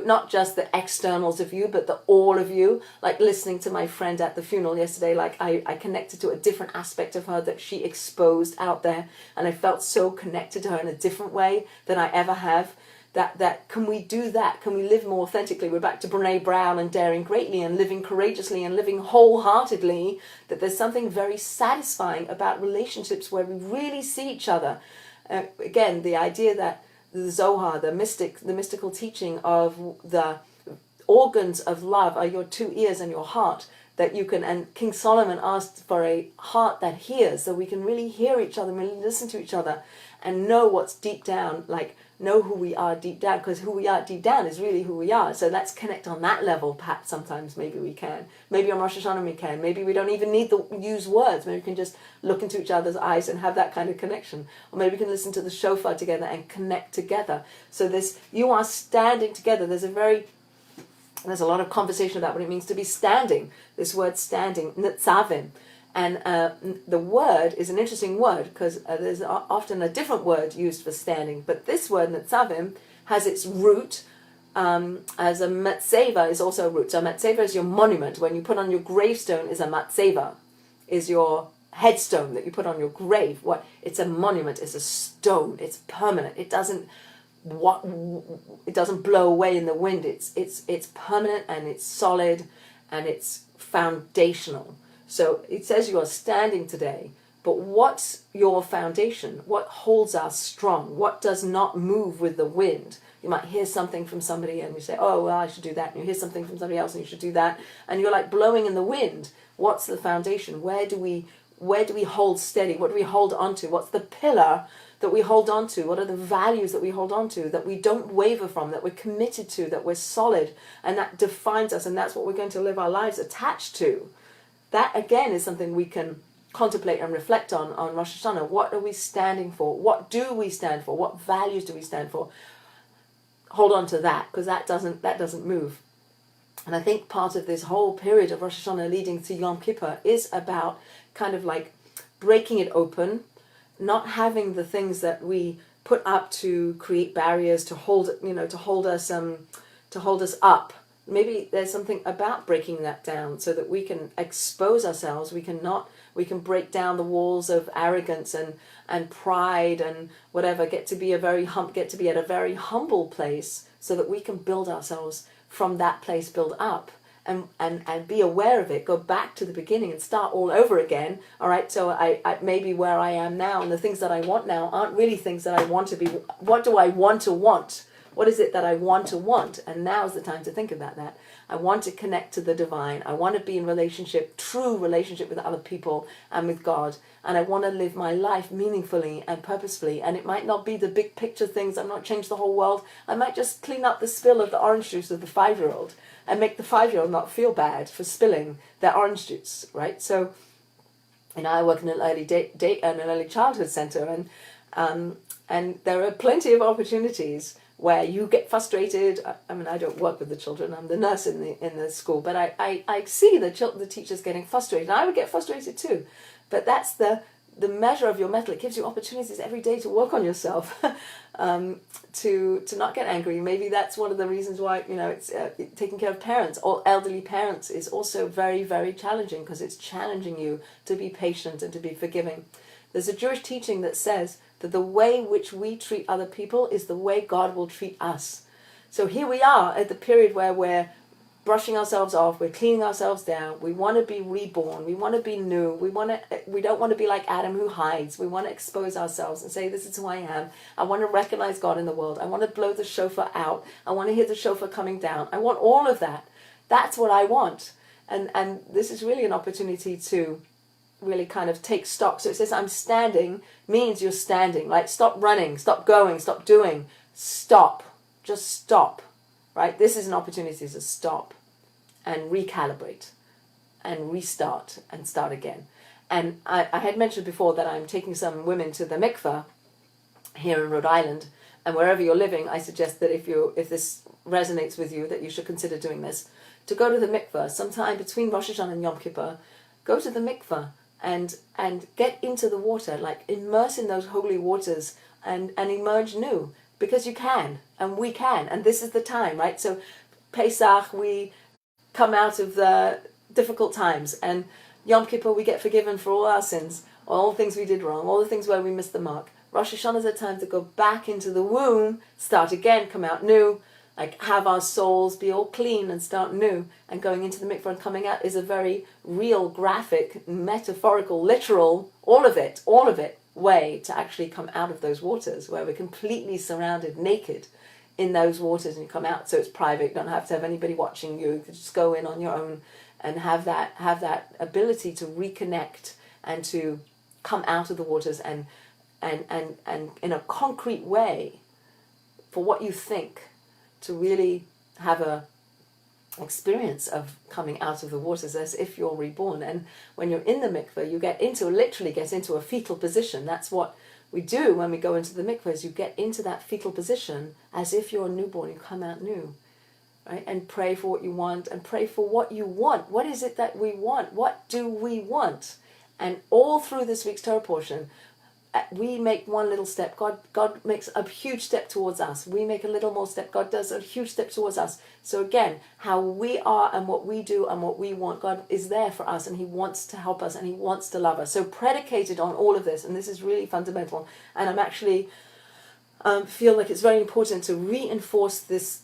not just the externals of you, but the all of you, like listening to my friend at the funeral yesterday, like I connected to a different aspect of her that she exposed out there, and I felt so connected to her in a different way than I ever have. That can we do that? Can we live more authentically? We're back to Brene Brown and daring greatly and living courageously and living wholeheartedly. That there's something very satisfying about relationships where we really see each other. Again, the idea that the Zohar, the mystical teaching of the organs of love are your two ears and your heart. That you can, and King Solomon asked for a heart that hears, so we can really hear each other, really listen to each other, and know what's deep down, like know who we are deep down, because who we are deep down is really who we are. So let's connect on that level. Perhaps sometimes maybe we can. Maybe on Rosh Hashanah we can. Maybe we don't even need to use words. Maybe we can just look into each other's eyes and have that kind of connection. Or maybe we can listen to the shofar together and connect together. So this, you are standing together. There's a lot of conversation about what it means to be standing. This word standing, Netzavim. And the word is an interesting word because there's often a different word used for standing. But this word, Netzavim, has its root as a matzeva is also a root. So a matzeva is your monument. When you put on your gravestone is a matzeva, is your headstone that you put on your grave. It's a monument, it's a stone, it's permanent. It doesn't blow away in the wind. It's permanent and it's solid and it's foundational. So it says you are standing today, but what's your foundation? What holds us strong? What does not move with the wind? You might hear something from somebody and you say, oh, well, I should do that. And you hear something from somebody else and you should do that. And you're like blowing in the wind. What's the foundation? Where do we hold steady? What do we hold on to? What's the pillar that we hold on to? What are the values that we hold on to, that we don't waver from, that we're committed to, that we're solid, and that defines us, and that's what we're going to live our lives attached to? That, again, is something we can contemplate and reflect on Rosh Hashanah. What are we standing for? What do we stand for? What values do we stand for? Hold on to that, because that doesn't move. And I think part of this whole period of Rosh Hashanah leading to Yom Kippur is about kind of like breaking it open, not having the things that we put up to create barriers to hold us up. Maybe there's something about breaking that down so that we can expose ourselves. We can break down the walls of arrogance and pride and whatever. Get to be at a very humble place so that we can build ourselves from that place, build up and be aware of it. Go back to the beginning and start all over again. All right. So I maybe where I am now and the things that I want now aren't really things that I want to be. What do I want to want? What is it that I want to want? And now is the time to think about that. I want to connect to the divine. I want to be in true relationship with other people and with God. And I want to live my life meaningfully and purposefully. And it might not be the big picture things. I'm not change the whole world. I might just clean up the spill of the orange juice of the 5-year-old and make the 5-year-old not feel bad for spilling their orange juice, right? So I work in an early childhood center, and there are plenty of opportunities where you get frustrated. I mean, I don't work with the children. I'm the nurse in the school, but I see the teachers getting frustrated. And I would get frustrated too, but that's the measure of your mettle. It gives you opportunities every day to work on yourself, to not get angry. Maybe that's one of the reasons why it's taking care of parents or elderly parents is also very, very challenging, because it's challenging you to be patient and to be forgiving. There's a Jewish teaching that says that the way which we treat other people is the way God will treat us. So here we are at the period where we're brushing ourselves off, we're cleaning ourselves down, we want to be reborn, we want to be new, we don't want to be like Adam who hides. We want to expose ourselves and say, this is who I am. I want to recognize God in the world. I want to blow the shofar out. I want to hear the shofar coming down. I want all of that. That's what I want. And this is really an opportunity to really kind of take stock. So it says I'm standing means you're standing. Like, stop running, stop going, stop doing. Stop. Just stop. Right? This is an opportunity to stop and recalibrate and restart and start again. And I had mentioned before that I'm taking some women to the mikveh here in Rhode Island, and wherever you're living, I suggest that if this resonates with you, that you should consider doing this, to go to the mikveh sometime between Rosh Hashanah and Yom Kippur. Go to the mikveh and get into the water, like immerse in those holy waters and emerge new. Because you can, and we can, and this is the time, right? So Pesach, we come out of the difficult times, and Yom Kippur, we get forgiven for all our sins, all the things we did wrong, all the things where we missed the mark. Rosh Hashanah is a time to go back into the womb, start again, come out new, like have our souls be all clean and start new. And going into the mikveh and coming out is a very real, graphic, metaphorical, literal, all of it, way to actually come out of those waters, where we're completely surrounded, naked in those waters, and you come out. So it's private. You don't have to have anybody watching you. You can just go in on your own and have that ability to reconnect and to come out of the waters and in a concrete way, for what you think, to really have a experience of coming out of the waters as if you're reborn. And when you're in the mikveh, you literally get into a fetal position. That's what we do when we go into the mikveh, is you get into that fetal position as if you're a newborn. You come out new, right? And pray for what you want, and pray for what you want. What is it that we want? What do we want? And all through this week's Torah portion, we make one little step. God makes a huge step towards us. We make a little more step. God does a huge step towards us. So again, how we are and what we do and what we want, God is there for us, and He wants to help us, and He wants to love us. So predicated on all of this, and this is really fundamental, and I'm actually feel like it's very important to reinforce this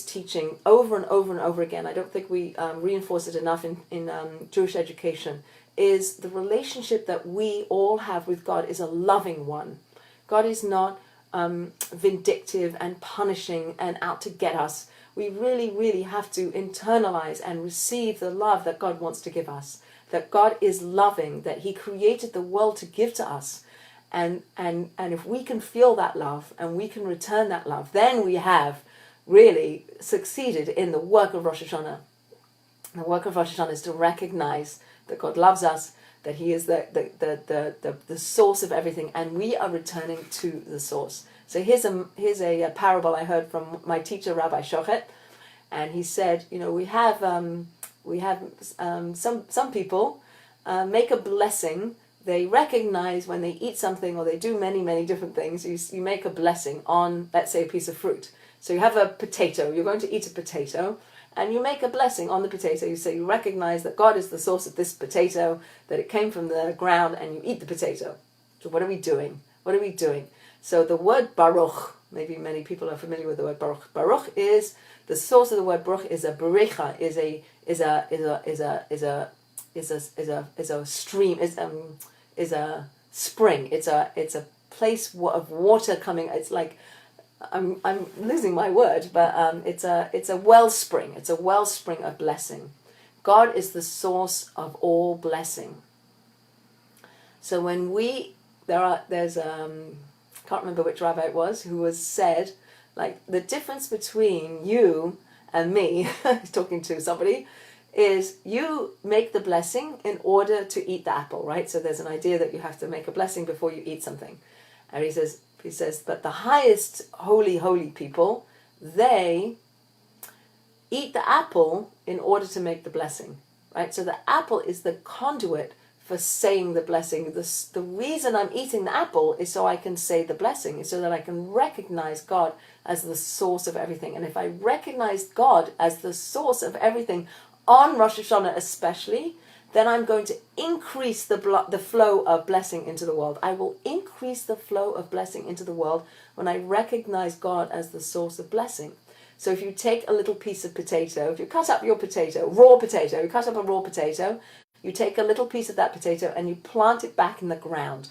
teaching over and over and over again. I don't think we reinforce it enough in Jewish education. Is the relationship that we all have with God is a loving one. God is not vindictive and punishing and out to get us. We really, really have to internalize and receive the love that God wants to give us. That God is loving, that He created the world to give to us. And if we can feel that love and we can return that love, then we have really succeeded in the work of Rosh Hashanah. The work of Rosh Hashanah is to recognize that God loves us, that He is the source of everything, and we are returning to the source. So here's a parable I heard from my teacher, Rabbi Shochet, and he said, we have some people make a blessing. They recognize when they eat something, or they do many, many different things, you make a blessing on, let's say, a piece of fruit. So you have a potato, you're going to eat a potato, and you make a blessing on the potato. You say you recognize that God is the source of this potato, that it came from the ground, and you eat the potato. So what are we doing? What are we doing? So the word Baruch, maybe many people are familiar with the word Baruch. Baruch is the source of the word Baruch is a berecha, is a stream, is a spring. It's a place of water coming. It's like, I'm losing my word, but it's a wellspring. It's a wellspring of blessing. God is the source of all blessing. So when there's can't remember which rabbi it was who was said, like, the difference between you and me, he's talking to somebody, is you make the blessing in order to eat the apple, right? So there's an idea that you have to make a blessing before you eat something. And he says, but the highest holy people, they eat the apple in order to make the blessing, right? So the apple is the conduit for saying the blessing. The reason I'm eating the apple is so I can say the blessing, is so that I can recognize God as the source of everything. And if I recognize God as the source of everything, on Rosh Hashanah especially, then I'm going to increase the flow of blessing into the world. I will increase the flow of blessing into the world when I recognize God as the source of blessing. So if you take a little piece of potato, if you cut up your potato, you cut up a raw potato, you take a little piece of that potato and you plant it back in the ground.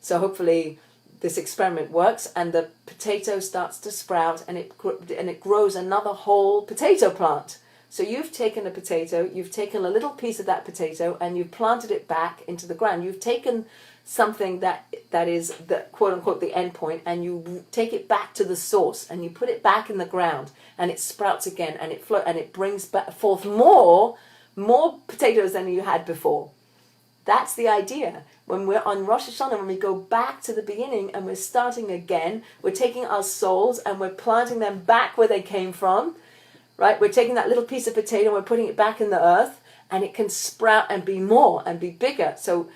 So hopefully this experiment works and the potato starts to sprout and it grows another whole potato plant. So you've taken a potato, you've taken a little piece of that potato and you've planted it back into the ground. You've taken something that is the quote unquote the end point, and you take it back to the source and you put it back in the ground and it sprouts again and it brings forth more potatoes than you had before. That's the idea. When we're on Rosh Hashanah, when we go back to the beginning and we're starting again, we're taking our souls and we're planting them back where they came from, right? We're taking that little piece of potato and we're putting it back in the earth, and it can sprout and be more and be bigger. So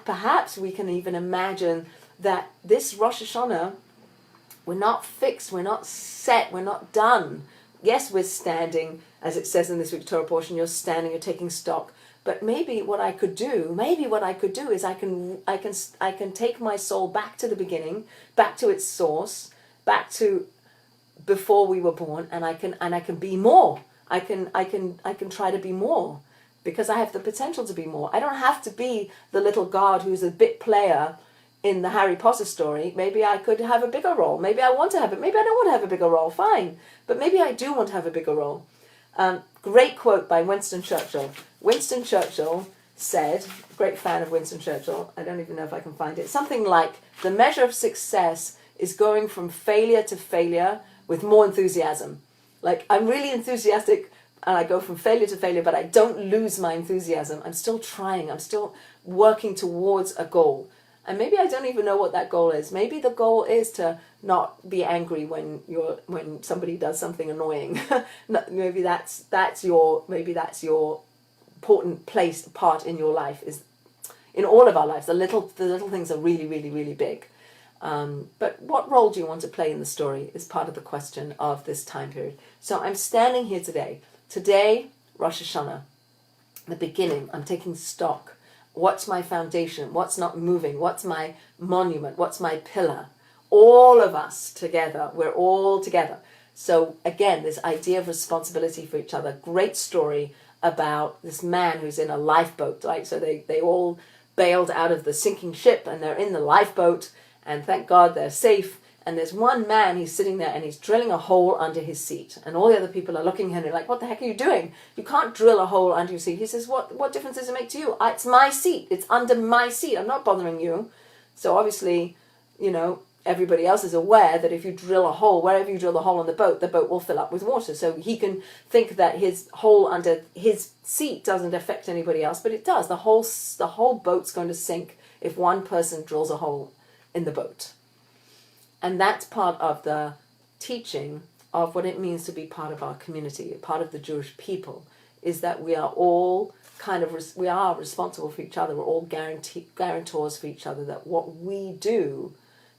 perhaps we can even imagine that this Rosh Hashanah, we're not fixed, we're not set, we're not done. Yes, we're standing, as it says in this week's Torah portion, you're standing, you're taking stock. But maybe what I could do is I can take my soul back to the beginning, back to its source, back to before we were born, and I can be more. I can try to be more, because I have the potential to be more. I don't have to be the little god who's a bit player in the Harry Potter story. Maybe I could have a bigger role. Maybe I want to have it. Maybe I don't want to have a bigger role. Fine. But maybe I do want to have a bigger role. Great quote by Winston Churchill. Winston Churchill said, great fan of Winston Churchill, I don't even know if I can find it, something like, the measure of success is going from failure to failure with more enthusiasm. Like, I'm really enthusiastic and I go from failure to failure, but I don't lose my enthusiasm. I'm still trying. I'm still working towards a goal. And maybe I don't even know what that goal is. Maybe the goal is to not be angry when somebody does something annoying. maybe that's your important part in your life, is in all of our lives. The little things are really, really, really big. But what role do you want to play in the story is part of the question of this time period. So I'm standing here today, Rosh Hashanah, the beginning. I'm taking stock. What's my foundation? What's not moving? What's my monument? What's my pillar? All of us together. We're all together. So again, this idea of responsibility for each other. Great story about this man who's in a lifeboat, right? So they all bailed out of the sinking ship and they're in the lifeboat, and thank God they're safe. And there's one man, he's sitting there and he's drilling a hole under his seat. And all the other people are looking at him like, what the heck are you doing? You can't drill a hole under your seat. He says, what difference does it make to you? It's my seat. It's under my seat. I'm not bothering you. So obviously, everybody else is aware that if you drill a hole, wherever you drill the hole on the boat will fill up with water. So he can think that his hole under his seat doesn't affect anybody else, but it does. The whole boat's going to sink if one person drills a hole in the boat. And that's part of the teaching of what it means to be part of our community, part of the Jewish people, is that we are all we are responsible for each other. We're all guarantors for each other, that what we do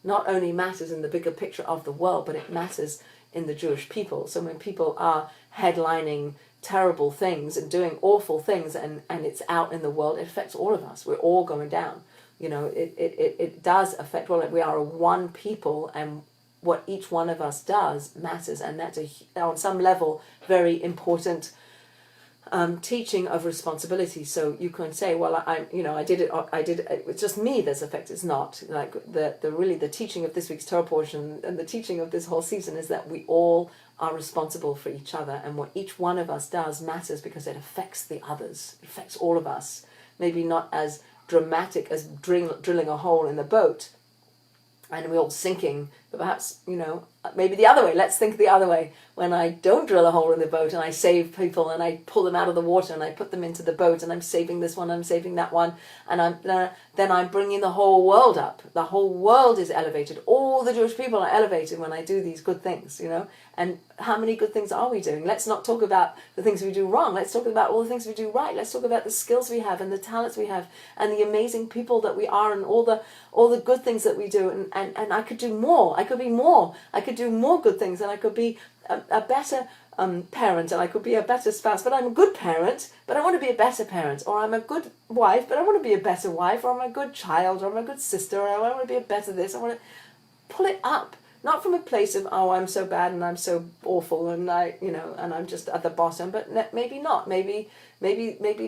not only matters in the bigger picture of the world, but it matters in the Jewish people. So when people are headlining terrible things and doing awful things and it's out in the world, it affects all of us. We're all going down. It does affect all. We are a one people, and what each one of us does matters, and that's on some level very important teaching of responsibility. So you can say, well, I did it. It's just me that's affected. It's not like the teaching of this week's Torah portion and the teaching of this whole season is that we all are responsible for each other, and what each one of us does matters because it affects the others. It affects all of us. Maybe not as dramatic as drilling a hole in the boat and we're all sinking, But perhaps, maybe the other way. Let's think the other way. When I don't drill a hole in the boat and I save people and I pull them out of the water and I put them into the boat and I'm saving this one, I'm saving that one, and then I'm bringing the whole world up. The whole world is elevated. All the Jewish people are elevated when I do these good things, And how many good things are we doing? Let's not talk about the things we do wrong. Let's talk about all the things we do right. Let's talk about the skills we have and the talents we have and the amazing people that we are and all the good things that we do. And I could do more. I could be more. I could do more good things, and I could be a better parent, and I could be a better spouse. But I'm a good parent, but I want to be a better parent. Or I'm a good wife, but I want to be a better wife. Or I'm a good child, or I'm a good sister, or I want to be a better this. I want to pull it up. Not from a place of, oh, I'm so bad and I'm so awful and and I'm just at the bottom, but maybe not. Maybe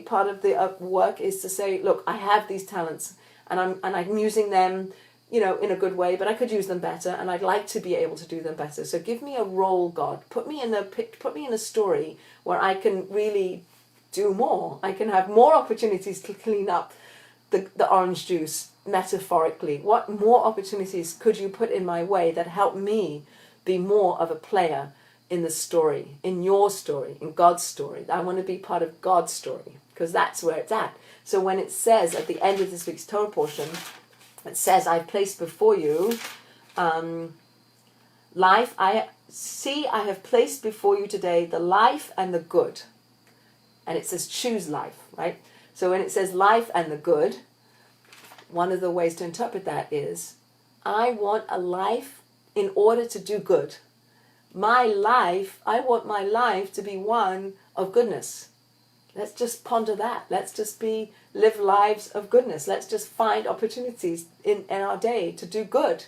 part of the work is to say, look, I have these talents and I'm using them, in a good way, but I could use them better, and I'd like to be able to do them better. So give me a role, God. Put me in a story where I can really do more. I can have more opportunities to clean up the orange juice. Metaphorically, what more opportunities could you put in my way that help me be more of a player in the story, in your story, in God's story? I want to be part of God's story, because that's where it's at. So when it says at the end of this week's Torah portion, it says, I've placed before you life. I have placed before you today the life and the good. And it says choose life, right? So when it says life and the good, one of the ways to interpret that is, I want a life in order to do good. I want my life to be one of goodness. Let's just ponder that. Let's just live lives of goodness. Let's just find opportunities in our day to do good.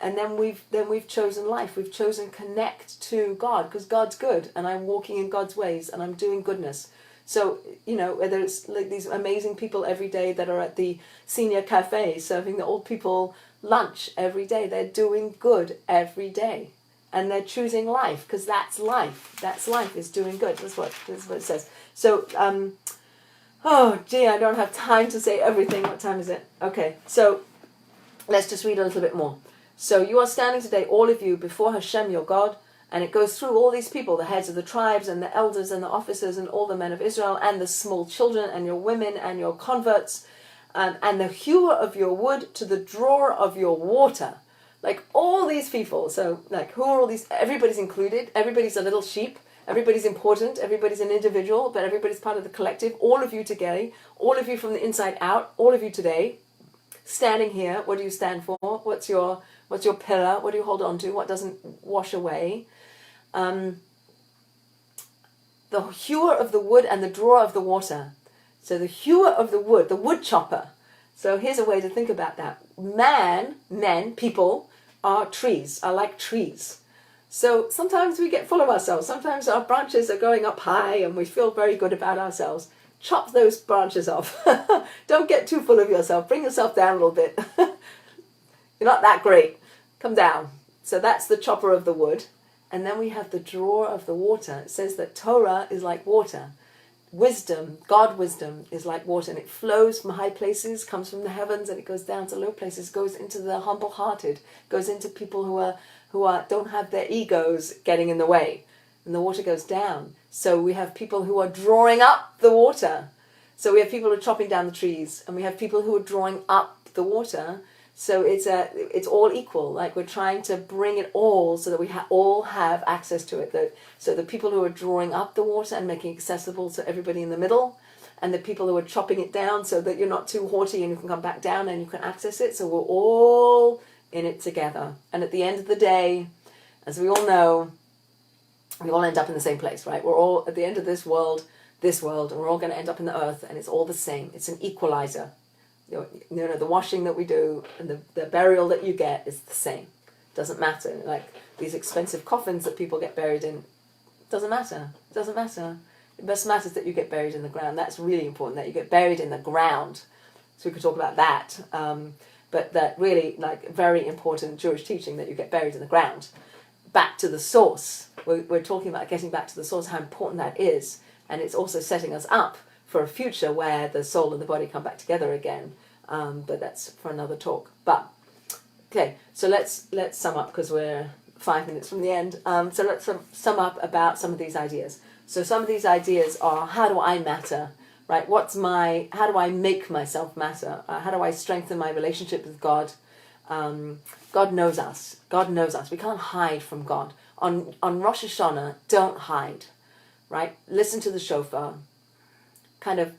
And then we've chosen life. We've chosen connect to God, because God's good, and I'm walking in God's ways, and I'm doing goodness. So, whether it's like these amazing people every day that are at the senior cafe serving the old people lunch every day, they're doing good every day. And they're choosing life, because that's life. That's life, is doing good. That's what it says. So, I don't have time to say everything. What time is it? Okay, so let's just read a little bit more. So you are standing today, all of you, before Hashem your God. And it goes through all these people, the heads of the tribes and the elders and the officers and all the men of Israel and the small children and your women and your converts and the hewer of your wood to the drawer of your water. Like all these people. So like who are all these? Everybody's included. Everybody's a little sheep. Everybody's important. Everybody's an individual, but everybody's part of the collective. All of you today. All of you from the inside out. All of you today. Standing here. What do you stand for? What's your pillar? What do you hold on to? What doesn't wash away? The hewer of the wood and the drawer of the water. So the hewer of the wood chopper. So here's a way to think about that. People are like trees. So sometimes we get full of ourselves. Sometimes our branches are going up high and we feel very good about ourselves. Chop those branches off. Don't get too full of yourself. Bring yourself down a little bit. You're not that great. Come down. So that's the chopper of the wood. And then we have the drawer of the water. It says that Torah is like water. Wisdom, God wisdom, is like water. And it flows from high places, comes from the heavens, and it goes down to low places, goes into the humble-hearted, goes into people who don't have their egos getting in the way. And the water goes down. So we have people who are drawing up the water. So we have people who are chopping down the trees, and we have people who are drawing up the water. So it's all equal. Like we're trying to bring it all so that we all have access to it. So the people who are drawing up the water and making it accessible to everybody in the middle, and the people who are chopping it down so that you're not too haughty and you can come back down and you can access it. So we're all in it together. And at the end of the day, as we all know, we all end up in the same place, right? We're all at the end of this world, and we're all going to end up in the earth, and it's all the same. It's an equalizer. The washing that we do and the burial that you get is the same. Doesn't matter. Like these expensive coffins that people get buried in, doesn't matter. It best matters that you get buried in the ground. That's really important, that you get buried in the ground. So we could talk about that. But that really, like, very important Jewish teaching, that you get buried in the ground. Back to the source. We're talking about getting back to the source, how important that is. And it's also setting us up for a future where the soul and the body come back together again. But that's for another talk. But Okay, so let's sum up because we're 5 minutes from the end. So let's sum up about some of these ideas. So some of these ideas are, how do I matter, right? How do I make myself matter? How do I strengthen my relationship with God? God knows us. God knows us. We can't hide from God. On Rosh Hashanah, don't hide, right? Listen to the shofar. Kind of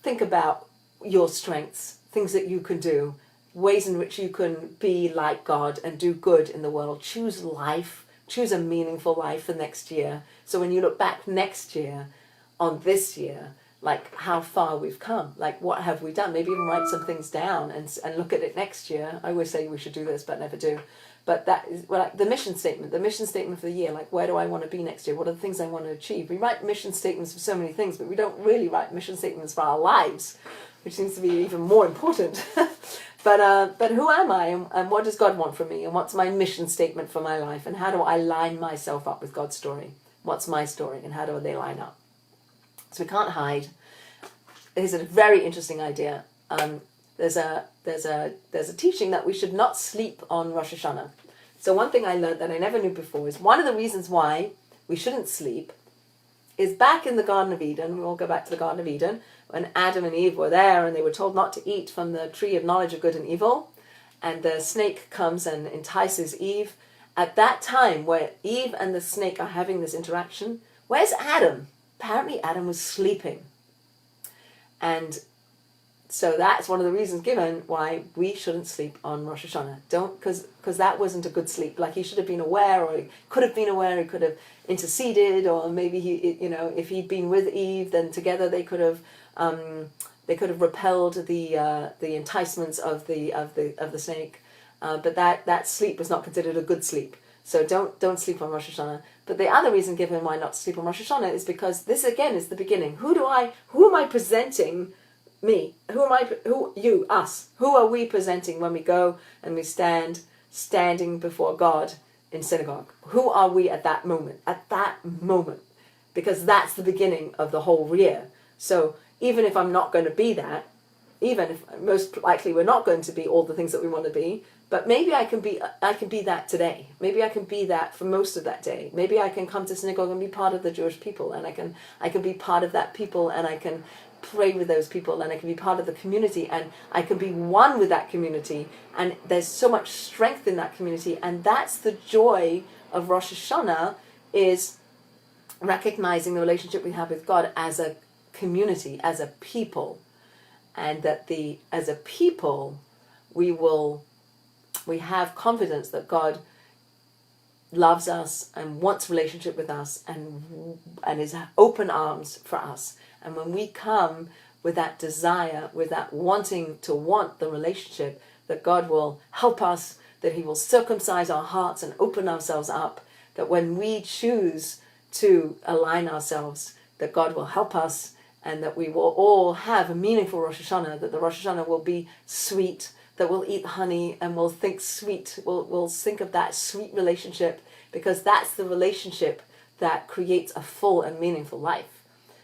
think about your strengths, things that you can do, ways in which you can be like God and do good in the world. Choose life. Choose a meaningful life for next year. So when you look back next year on this year, like how far we've come, like what have we done? Maybe even write some things down and look at it next year. I always say we should do this, but never do. But that is like the mission statement for the year. Like, where do I want to be next year? What are the things I want to achieve? We write mission statements for so many things, but we don't really write mission statements for our lives, which seems to be even more important. But who am I, and what does God want from me, and what's my mission statement for my life, and how do I line myself up with God's story? What's my story, and how do they line up? So we can't hide. Here's a very interesting idea. There's a teaching that we should not sleep on Rosh Hashanah. So one thing I learned that I never knew before is one of the reasons why we shouldn't sleep is back in the Garden of Eden. We all go back to the Garden of Eden when Adam and Eve were there and they were told not to eat from the tree of knowledge of good and evil, and the snake comes and entices Eve. At that time where Eve and the snake are having this interaction, where's Adam? Apparently Adam was sleeping. And so that's one of the reasons given why we shouldn't sleep on Rosh Hashanah. Because that wasn't a good sleep. Like, he should have been aware, or he could have been aware, he could have interceded, or maybe if he'd been with Eve, then together they could have repelled the enticements of the snake. But that sleep was not considered a good sleep. So don't sleep on Rosh Hashanah. But the other reason given why not to sleep on Rosh Hashanah is because this again is the beginning. Who am I presenting? Me. Us. Who are we presenting when we go and we standing before God in synagogue? Who are we at that moment? Because that's the beginning of the whole year. So even if I'm not going to be that, even if most likely we're not going to be all the things that we want to be, but maybe I can be that today. Maybe I can be that for most of that day. Maybe I can come to synagogue and be part of the Jewish people, and I can be part of that people, and I can pray with those people, and I can be part of the community, and I can be one with that community, and there's so much strength in that community. And that's the joy of Rosh Hashanah, is recognizing the relationship we have with God as a community, as a people, and that as a people we have confidence that God loves us and wants relationship with us, and is open arms for us. And when we come with that desire, with that wanting to want the relationship, that God will help us, that he will circumcise our hearts and open ourselves up, that when we choose to align ourselves, that God will help us, and that we will all have a meaningful Rosh Hashanah, that the Rosh Hashanah will be sweet, that we'll eat honey and we'll think sweet, we'll think of that sweet relationship, because that's the relationship that creates a full and meaningful life.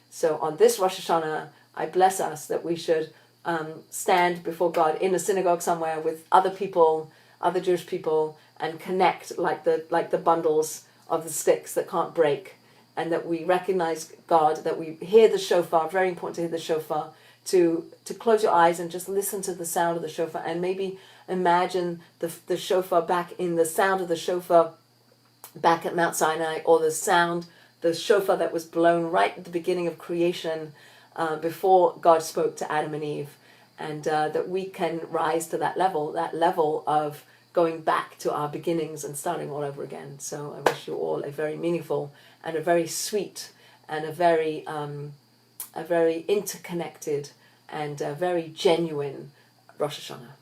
So on this Rosh Hashanah, I bless us that we should stand before God in a synagogue somewhere with other people, other Jewish people, and connect like the bundles of the sticks that can't break, and that we recognize God, that we hear the shofar. Very important to hear the shofar, to close your eyes and just listen to the sound of the shofar, and maybe imagine the shofar back in the sound of the shofar back at Mount Sinai, or the shofar that was blown right at the beginning of creation, before God spoke to Adam and Eve, and that we can rise to that level of going back to our beginnings and starting all over again. So I wish you all a very meaningful and a very sweet and a very interconnected and a very genuine Rosh Hashanah.